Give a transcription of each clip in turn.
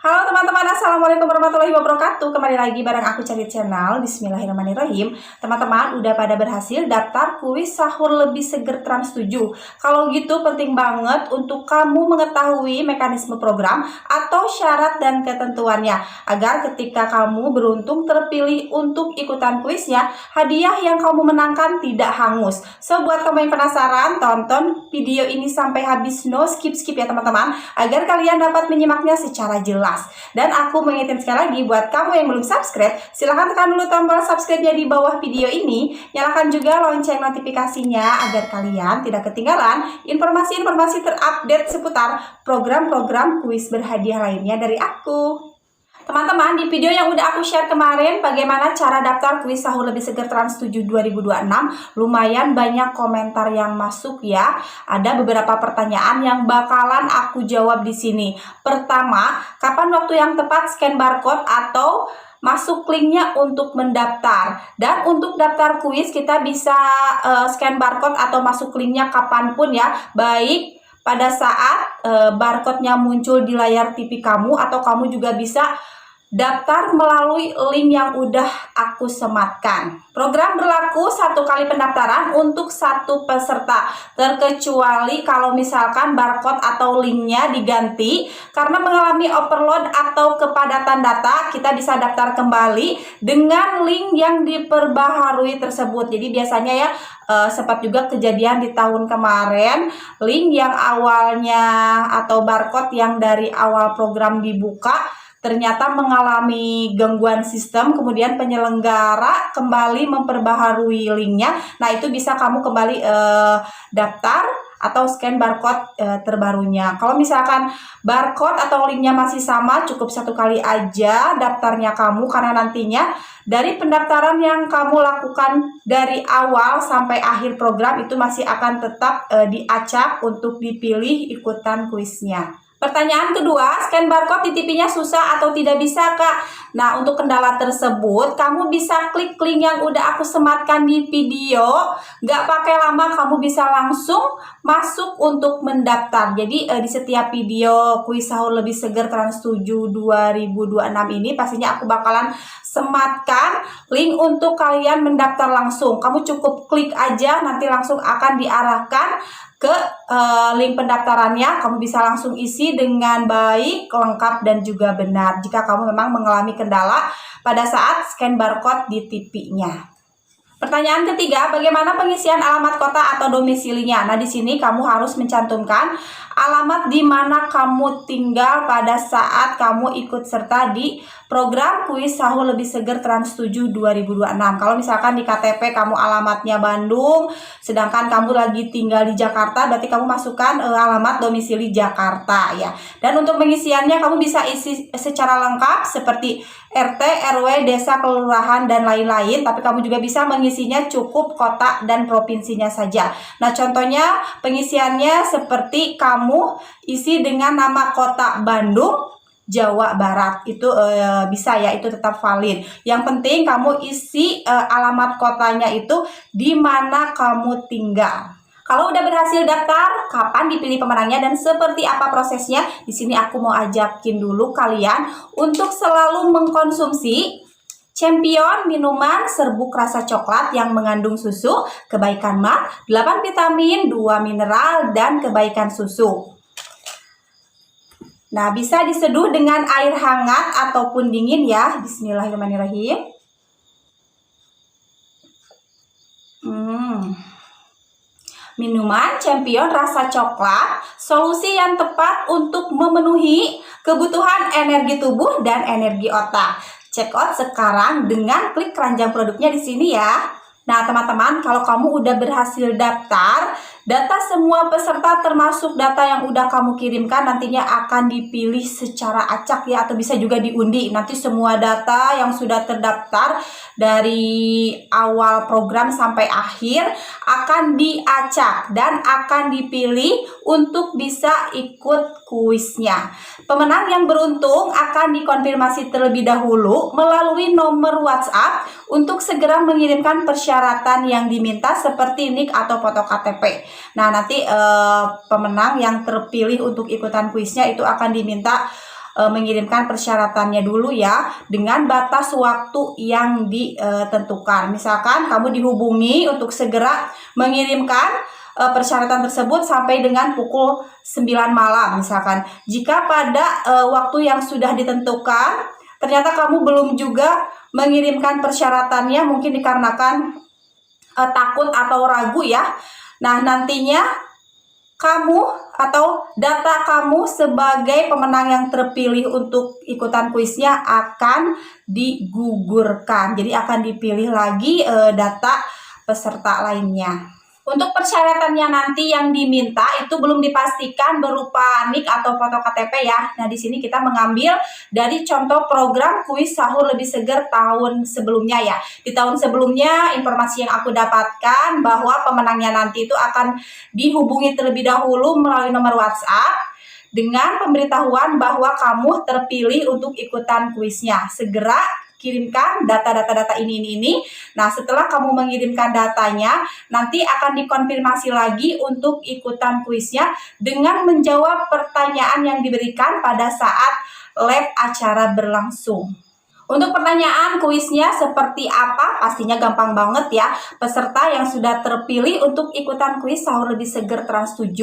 Halo teman-teman, assalamualaikum warahmatullahi wabarakatuh. Kembali lagi bareng aku Cari Channel. Bismillahirrahmanirrahim. Teman-teman udah pada berhasil daftar kuis sahur lebih seger Trans 7. Kalau gitu penting banget untuk kamu mengetahui mekanisme program atau syarat dan ketentuannya, agar ketika kamu beruntung terpilih untuk ikutan kuisnya, hadiah yang kamu menangkan tidak hangus. So buat kamu yang penasaran, tonton video ini sampai habis, no skip-skip ya teman-teman, agar kalian dapat menyimaknya secara jelas. Dan aku mengingatkan sekali lagi buat kamu yang belum subscribe, silahkan tekan dulu tombol subscribe-nya di bawah video ini. Nyalakan juga lonceng notifikasinya agar kalian tidak ketinggalan informasi-informasi terupdate seputar program-program kuis berhadiah lainnya dari aku. Teman-teman, di video yang udah aku share kemarin bagaimana cara daftar kuis sahur lebih seger Trans 7 2026, lumayan banyak komentar yang masuk ya. Ada beberapa pertanyaan yang bakalan aku jawab di sini. Pertama, kapan waktu yang tepat scan barcode atau masuk linknya untuk mendaftar? Dan untuk daftar kuis kita bisa scan barcode atau masuk linknya kapanpun ya, baik pada saat barcode-nya muncul di layar TV kamu, atau kamu juga bisa daftar melalui link yang udah aku sematkan. Program berlaku 1 kali pendaftaran untuk 1 peserta, terkecuali kalau misalkan barcode atau linknya diganti karena mengalami overload atau kepadatan data. Kita bisa daftar kembali dengan link yang diperbaharui tersebut. Jadi biasanya ya sempat juga kejadian di tahun kemarin, link yang awalnya atau barcode yang dari awal program dibuka ternyata mengalami gangguan sistem, kemudian penyelenggara kembali memperbaharui linknya. Nah itu bisa kamu kembali daftar atau scan barcode terbarunya. Kalau misalkan barcode atau linknya masih sama, cukup 1 kali aja daftarnya kamu, karena nantinya dari pendaftaran yang kamu lakukan dari awal sampai akhir program itu masih akan tetap diacak untuk dipilih ikutan kuisnya. Pertanyaan kedua, scan barcode di TV-nya susah atau tidak bisa, Kak? Nah, untuk kendala tersebut, kamu bisa klik link yang udah aku sematkan di video. Nggak pakai lama, kamu bisa langsung masuk untuk mendaftar. Jadi, di setiap video kuis sahur lebih seger Trans 7 2026 ini, pastinya aku bakalan sematkan link untuk kalian mendaftar langsung. Kamu cukup klik aja, nanti langsung akan diarahkan ke link pendaftarannya. Kamu bisa langsung isi dengan baik, lengkap, dan juga benar jika kamu memang mengalami kendala pada saat scan barcode di TV-nya. Pertanyaan ketiga, bagaimana pengisian alamat kota atau domisilinya? Nah, di sini kamu harus mencantumkan alamat di mana kamu tinggal pada saat kamu ikut serta di program kuis sahur lebih seger Trans 7 2026. Kalau misalkan di KTP kamu alamatnya Bandung, sedangkan kamu lagi tinggal di Jakarta, berarti kamu masukkan alamat domisili Jakarta ya. Dan untuk pengisiannya kamu bisa isi secara lengkap seperti RT, RW, desa, kelurahan, dan lain-lain. Tapi kamu juga bisa mengisinya cukup kota dan provinsinya saja. Nah, contohnya pengisiannya seperti kamu isi dengan nama kota Bandung, Jawa Barat. Itu bisa ya, itu tetap valid. Yang penting kamu isi alamat kotanya itu di mana kamu tinggal. Kalau udah berhasil daftar, kapan dipilih pemenangnya dan seperti apa prosesnya? Di sini aku mau ajakin dulu kalian untuk selalu mengkonsumsi Champion minuman serbuk rasa coklat yang mengandung susu, kebaikan mat, 8 vitamin, 2 mineral, dan kebaikan susu. Nah, bisa diseduh dengan air hangat ataupun dingin ya. Bismillahirrahmanirrahim. Minuman Champion rasa coklat, solusi yang tepat untuk memenuhi kebutuhan energi tubuh dan energi otak. Check out sekarang dengan klik keranjang produknya di sini ya. Nah, teman-teman, kalau kamu udah berhasil daftar, data semua peserta termasuk data yang udah kamu kirimkan nantinya akan dipilih secara acak ya, atau bisa juga diundi. Nanti semua data yang sudah terdaftar dari awal program sampai akhir akan diacak dan akan dipilih untuk bisa ikut kuisnya. Pemenang yang beruntung akan dikonfirmasi terlebih dahulu melalui nomor WhatsApp untuk segera mengirimkan persyaratan yang diminta seperti NIK atau foto KTP. Nah, nanti pemenang yang terpilih untuk ikutan kuisnya itu akan diminta mengirimkan persyaratannya dulu ya, dengan batas waktu yang ditentukan. Misalkan kamu dihubungi untuk segera mengirimkan persyaratan tersebut sampai dengan pukul 9 malam misalkan. Jika pada waktu yang sudah ditentukan ternyata kamu belum juga mengirimkan persyaratannya, mungkin dikarenakan takut atau ragu ya. Nah, nantinya kamu atau data kamu sebagai pemenang yang terpilih untuk ikutan kuisnya akan digugurkan. Jadi akan dipilih lagi data peserta lainnya. Untuk persyaratannya nanti yang diminta itu belum dipastikan berupa NIK atau foto KTP ya. Nah, di sini kita mengambil dari contoh program kuis sahur lebih seger tahun sebelumnya ya. Di tahun sebelumnya informasi yang aku dapatkan bahwa pemenangnya nanti itu akan dihubungi terlebih dahulu melalui nomor WhatsApp dengan pemberitahuan bahwa kamu terpilih untuk ikutan kuisnya. Segera kirimkan data ini. Nah, setelah kamu mengirimkan datanya, nanti akan dikonfirmasi lagi untuk ikutan kuisnya dengan menjawab pertanyaan yang diberikan pada saat lab acara berlangsung. Untuk pertanyaan kuisnya seperti apa? Pastinya gampang banget ya. Peserta yang sudah terpilih untuk ikutan kuis sahur lebih seger Trans 7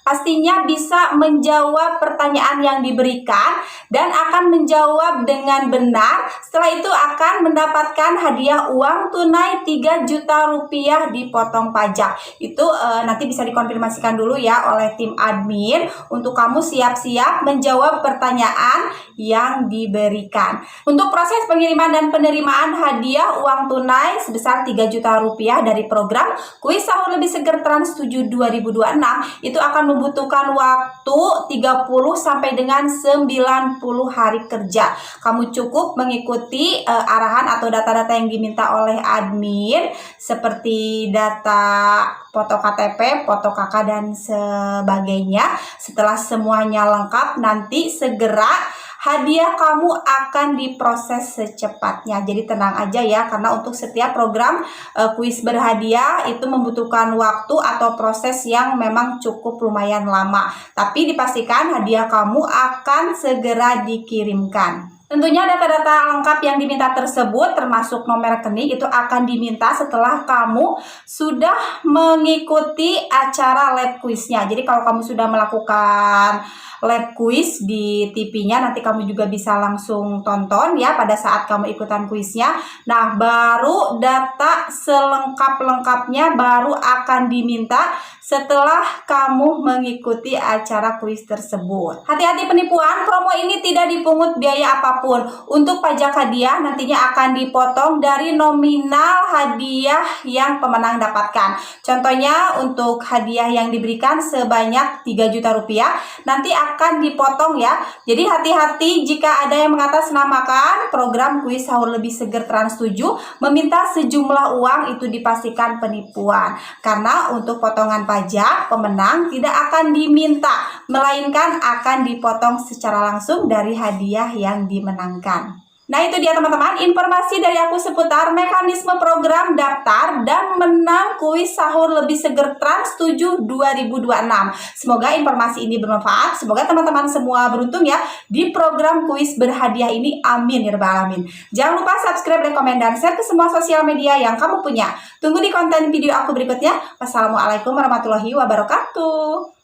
pastinya bisa menjawab pertanyaan yang diberikan dan akan menjawab dengan benar. Setelah itu akan mendapatkan hadiah uang tunai 3 juta rupiah dipotong pajak. Itu nanti bisa dikonfirmasikan dulu ya oleh tim admin untuk kamu siap-siap menjawab pertanyaan yang diberikan. Untuk proses pengiriman dan penerimaan hadiah uang tunai sebesar 3 juta rupiah dari program Kuis Sahur Lebih Seger Trans 7 2026 itu akan membutuhkan waktu 30 sampai dengan 90 hari kerja. Kamu cukup mengikuti arahan atau data-data yang diminta oleh admin seperti data foto KTP, foto KK dan sebagainya. Setelah semuanya lengkap, nanti segera hadiah kamu akan diproses secepatnya. Jadi tenang aja ya, karena untuk setiap program kuis berhadiah itu membutuhkan waktu atau proses yang memang cukup lumayan lama. Tapi dipastikan hadiah kamu akan segera dikirimkan. Tentunya data-data lengkap yang diminta tersebut termasuk nomor rekening itu akan diminta setelah kamu sudah mengikuti acara lab kuisnya. Jadi kalau kamu sudah melakukan lab quiz di TV-nya, nanti kamu juga bisa langsung tonton ya pada saat kamu ikutan kuisnya. Nah, baru data selengkap-lengkapnya baru akan diminta setelah kamu mengikuti acara kuis tersebut. Hati-hati penipuan, promo ini tidak dipungut biaya apapun. Untuk pajak hadiah nantinya akan dipotong dari nominal hadiah yang pemenang dapatkan. Contohnya untuk hadiah yang diberikan sebanyak 3 juta rupiah, nanti akan dipotong ya. Jadi hati-hati jika ada yang mengatasnamakan program kuis sahur lebih seger Trans 7 meminta sejumlah uang, itu dipastikan penipuan. Karena untuk potongan pajak pemenang tidak akan diminta, melainkan akan dipotong secara langsung dari hadiah yang dimenangkan. Nah, itu dia teman-teman informasi dari aku seputar mekanisme program daftar dan menang kuis sahur lebih seger Trans 7 2026. Semoga informasi ini bermanfaat. Semoga teman-teman semua beruntung ya di program kuis berhadiah ini. Amin ya rabbal alamin. Jangan lupa subscribe, komen, dan share ke semua sosial media yang kamu punya. Tunggu di konten video aku berikutnya. Wassalamualaikum warahmatullahi wabarakatuh.